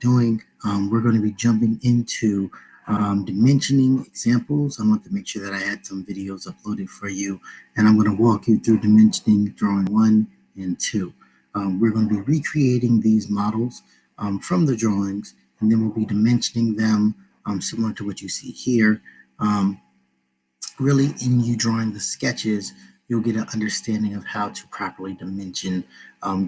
doing, we're going to be jumping into dimensioning examples. I want to make sure that I had some videos uploaded for you, and I'm going to walk you through dimensioning drawing 1 and 2. We're going to be recreating these models from the drawings, and then we'll be dimensioning them similar to what you see here. Really, in you drawing the sketches, you'll get an understanding of how to properly dimension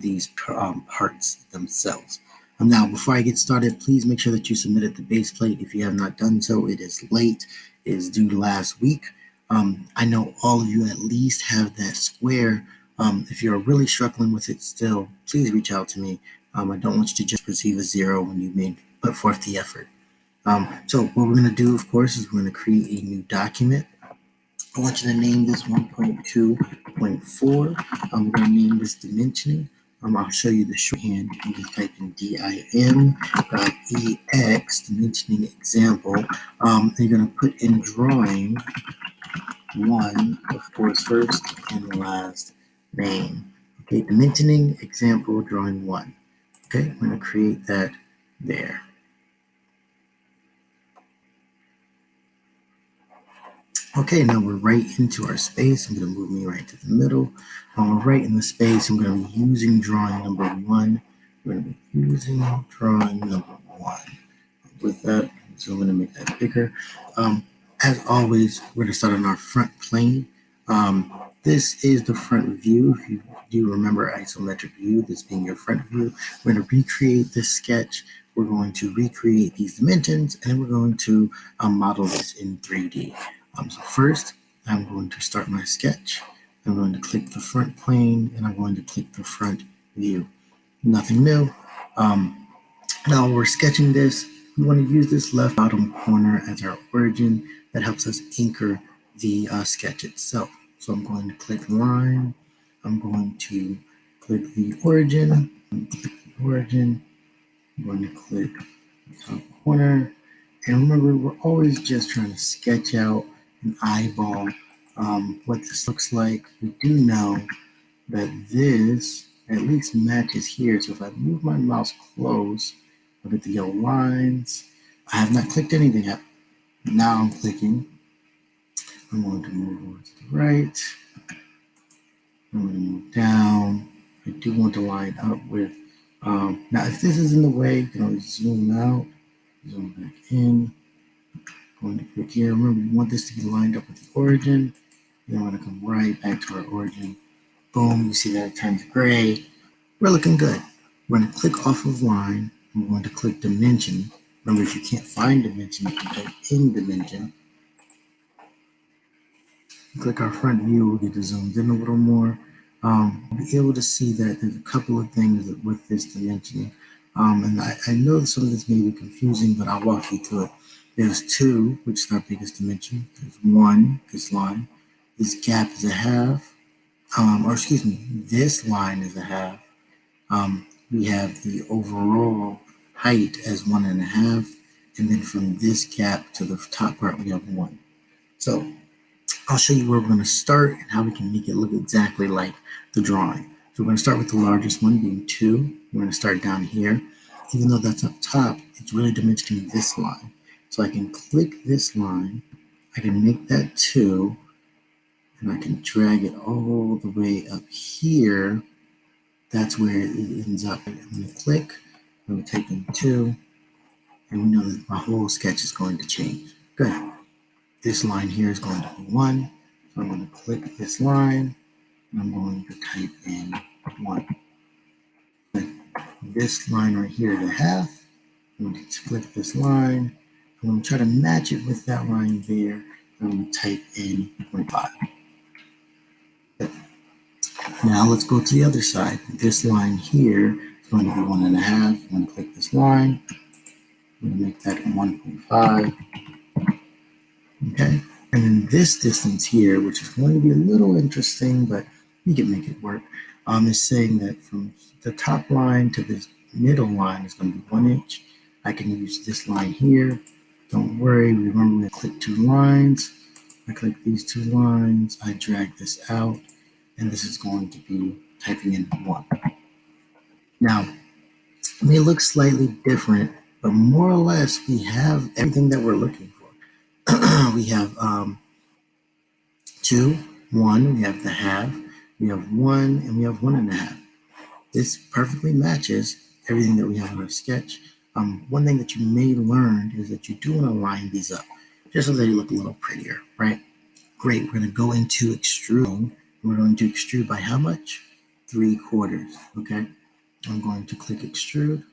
these parts themselves. Now, before I get started, please make sure that you submitted the base plate. If you have not done so, it is late. It is due last week. I know all of you at least have that square. If you're really struggling with it still, please reach out to me. I don't want you to just receive a 0 when you put forth the effort. So what we're going to do, of course, is we're going to create a new document. I want you to name this 1.2.4. We're going to name this dimensioning. I'll show you the shorthand. You can type in dim.ex, dimensioning example. You're going to put in drawing 1, of course, first and last name. Okay, dimensioning example drawing 1. Okay, we're going to create that there. Okay, now we're right into our space. I'm going to move me right to the middle. We're right in the space. I'm going to be using drawing number 1. We're going to be using drawing number 1. With that, so I'm going to make that bigger. As always, we're going to start on our front plane. This is the front view. If you do remember isometric view, this being your front view, we're going to recreate this sketch. We're going to recreate these dimensions, and we're going to model this in 3D. So first, I'm going to start my sketch. I'm going to click the front plane, and I'm going to click the front view. Nothing new. Now we're sketching this. We want to use this left bottom corner as our origin. That helps us anchor the sketch itself. So I'm going to click line. I'm going to click the origin. I'm going to click the top corner. And remember, we're always just trying to sketch out an eyeball what this looks like. We do know that this at least matches here. So if I move my mouse close, look at the yellow lines. I have not clicked anything yet. Now I'm clicking. I'm going to move over to the right. I'm going to move down. I do want to line up with, now if this is in the way, you can always zoom out, zoom back in. Going to click here. Remember, we want this to be lined up with the origin. Then we're going to come right back to our origin. Boom, you see that it turns gray. We're looking good. We're going to click off of line. We're going to click dimension. Remember, if you can't find dimension, you can type in dimension. Click our front view, we'll get to zoomed in a little more. We'll be able to see that there's a couple of things with this dimensioning. And I know that some of this may be confusing, but I'll walk you through it. There's 2, which is our biggest dimension. There's 1, this line. This gap is a half. This line is a half. We have the overall height as 1.5. And then from this gap to the top part, we have 1. So I'll show you where we're going to start and how we can make it look exactly like the drawing. So we're going to start with the largest one being 2. We're going to start down here. Even though that's up top, it's really dimensioning this line. So I can click this line, I can make that 2, and I can drag it all the way up here. That's where it ends up. I'm going to click, I'm going to type in 2, and we know that my whole sketch is going to change. Good. This line here is going to be 1, so I'm going to click this line, and I'm going to type in 1. This line right here is a half. I'm going to click this line. I'm going to try to match it with that line there. I'm going to type in 0.5. Now let's go to the other side. This line here is going to be 1.5. I'm going to click this line. I'm going to make that 1.5. Okay. And then this distance here, which is going to be a little interesting, but you can make it work, is saying that from the top line to this middle line is going to be 1 inch. I can use this line here. Don't worry, remember to click 2 lines. I click these 2 lines, I drag this out, and this is going to be typing in 1. Now, it may look slightly different But more or less, we have everything that we're looking for. We have 2, 1, we have the half, we have 1, and we have 1.5. This perfectly matches everything that we have in our sketch. One thing that you may learn is that you do want to line these up just so they look a little prettier, right? Great, we're going to go into extruding. We're going to extrude by how much? 3/4, okay? I'm going to click extrude.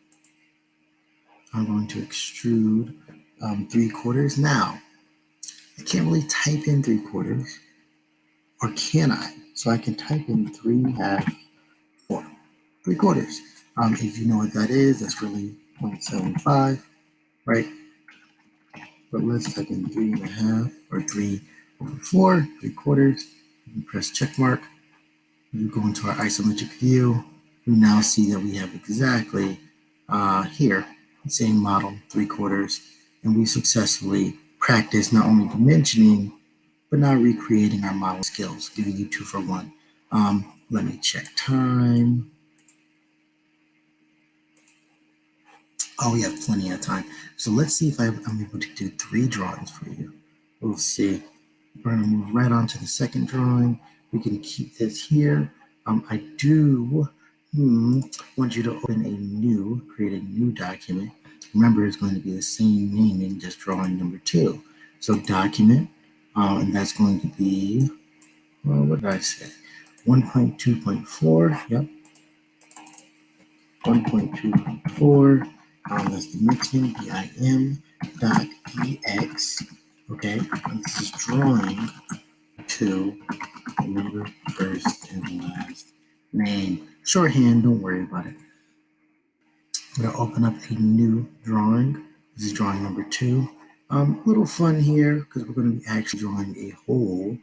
I'm going to extrude 3/4. Now, I can't really type in 3/4, or can I? So I can type in 3/2, 4. 3/4. If you know what that is, that's really 0.75, right? But let's type in 3.5 or 3/4, 3/4. You press check mark. You go into our isometric view. We now see that we have exactly here the same model, 3/4, and we successfully practiced not only dimensioning but now recreating our model skills, giving you 2 for 1. Let me check time. Oh, we have plenty of time. So let's see if I'm able to do 3 drawings for you. We'll see. We're going to move right on to the second drawing. We can keep this here. I do want you to create a new document. Remember, it's going to be the same naming, just drawing number 2. So document, and that's going to be, well, what did I say? 1.2.4, yep. 1.2.4, that's dimension, BIM.ex, okay? And this is drawing 2, remember, first and last name. Shorthand, don't worry about it. I'm going to open up a new drawing. This is drawing number 2. Little fun here because we're going to be actually drawing a hole.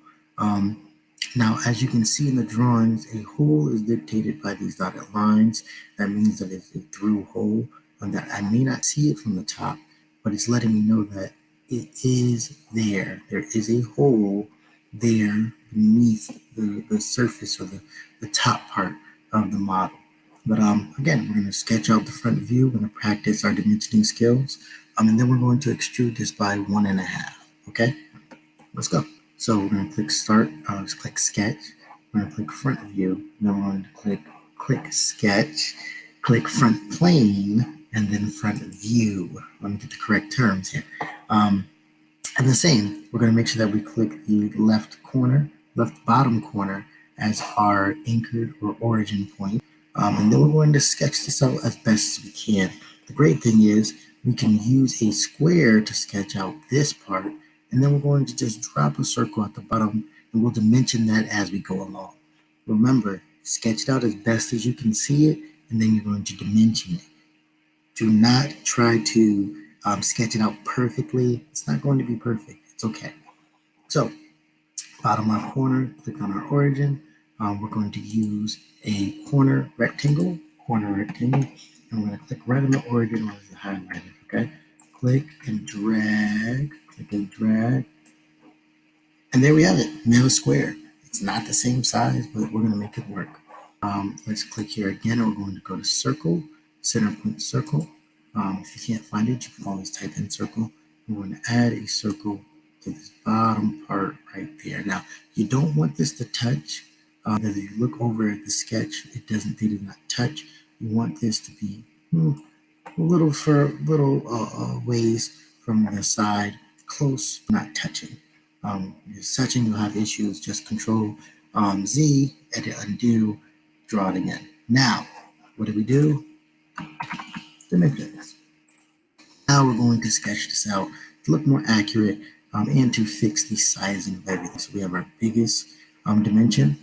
Now, as you can see in the drawings, a hole is dictated by these dotted lines. That means that it's a through hole, and that I may not see it from the top, but it's letting me know that it is there. There is a hole there beneath the surface, or the top part of the model. But again, we're going to sketch out the front view. We're going to practice our dimensioning skills, and then we're going to extrude this by 1.5. Okay, let's go. So we're going to click start, just click sketch. We're going to click front view. Then we're going to click sketch, click front plane, and then front view. Let me get the correct terms here. And the same, we're going to make sure that we click the left bottom corner as our anchored or origin point. And then we're going to sketch this out as best as we can. The great thing is we can use a square to sketch out this part, and then we're going to just drop a circle at the bottom, and we'll dimension that as we go along. Remember, sketch it out as best as you can see it, and then you're going to dimension it. Do not try to sketch it out perfectly. It's not going to be perfect. It's okay. So, bottom left corner, click on our origin. We're going to use a corner rectangle, and we're going to click right on the origin where it's highlighted, okay? Click and drag, and there we have it. We have a square. It's not the same size, but we're going to make it work. Let's click here again, and we're going to go to circle, center point circle. If you can't find it, you can always type in circle. We're going to add a circle to this bottom part right there. Now, you don't want this to touch. If you look over at the sketch, they do not touch. You want this to be a little ways from the side, close, not touching. If it's touching, you'll have issues. Just Control Z, edit, undo, draw it again. Now, what do? Dimensions. Now we're going to sketch this out to look more accurate and to fix the sizing of everything. So we have our biggest dimension,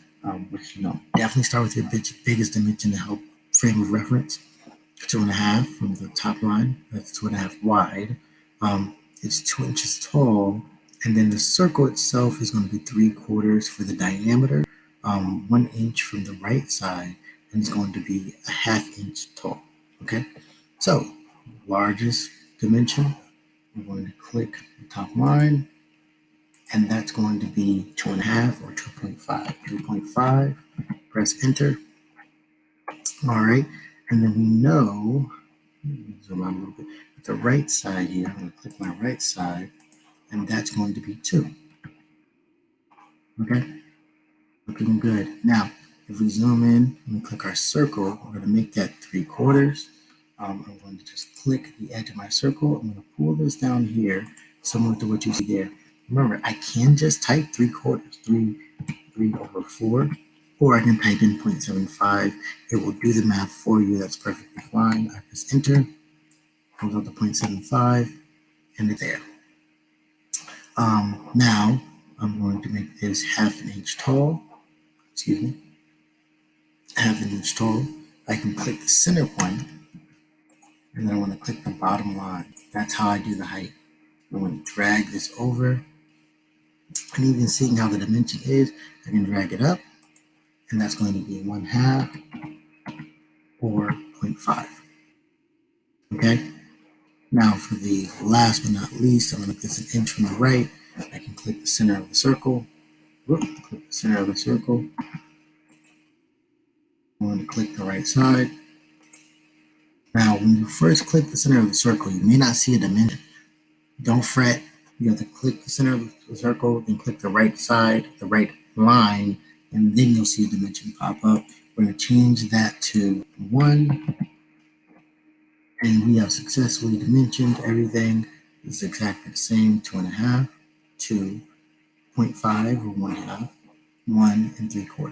which definitely start with your biggest dimension to help frame of reference. 2.5 from the top line. That's 2.5 wide. It's 2 inches tall, and then the circle itself is going to be 3/4 for the diameter, 1 inch from the right side, and it's going to be a 1/2 inch tall. Okay, so largest dimension, I'm going to click the top line, and that's going to be 2.5 or 2.5. 2.5. Press enter. All right, and then we know Zoom out a little bit. With the right side here, I'm going to click my right side, and that's going to be 2. Okay, looking good. Now, if we zoom in and we click our circle, we're going to make that 3/4. I'm going to just click the edge of my circle. I'm going to pull this down here, similar to what you see there. Remember, I can just type 3/4, 3/4, or I can type in 0.75. It will do the math for you. That's perfectly fine. I press enter, comes out to 0.75, and it's there. Now, I'm going to make this 1/2 inch tall. Excuse me, 1/2 inch tall. I can click the center point, and then I want to click the bottom line. That's how I do the height. I'm going to drag this over, and even seeing how the dimension is, I can drag it up, and that's going to be 1/2 or 0.5. Okay. Now for the last but not least, I'm going to make this 1 inch from the right. I can click the center of the circle. Click the center of the circle. I'm going to click the right side. Now, when you first click the center of the circle, you may not see a dimension. Don't fret. You have to click the center of the circle, then click the right side, the right line, and then you'll see a dimension pop up. We're going to change that to 1, and we have successfully dimensioned everything. It's exactly the same, 2.5, 2, 0.5 or 1/2, 1 3/4.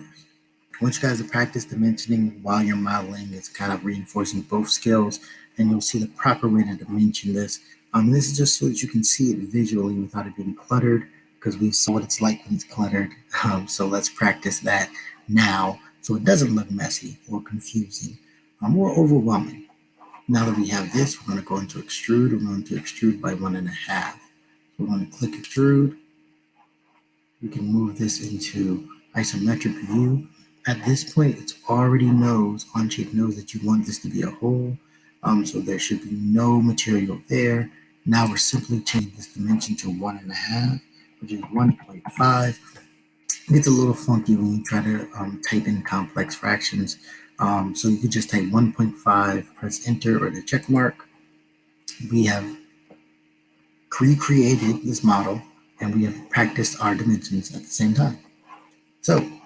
I want you guys to practice dimensioning while you're modeling. It's kind of reinforcing both skills, and you'll see the proper way to dimension this. This is just so that you can see it visually without it being cluttered, because we saw what it's like when it's cluttered. So let's practice that now so it doesn't look messy or confusing or overwhelming. Now that we have this, we're going to go into extrude. We're going to extrude by 1.5. We're going to click extrude. We can move this into isometric view. At this point, it's already Onshape knows that you want this to be a hole. So there should be no material there. Now we're simply changing this dimension to 1.5, which is 1.5. It gets a little funky when you try to type in complex fractions. So you could just type 1.5, press enter or the check mark. We have recreated this model, and we have practiced our dimensions at the same time. So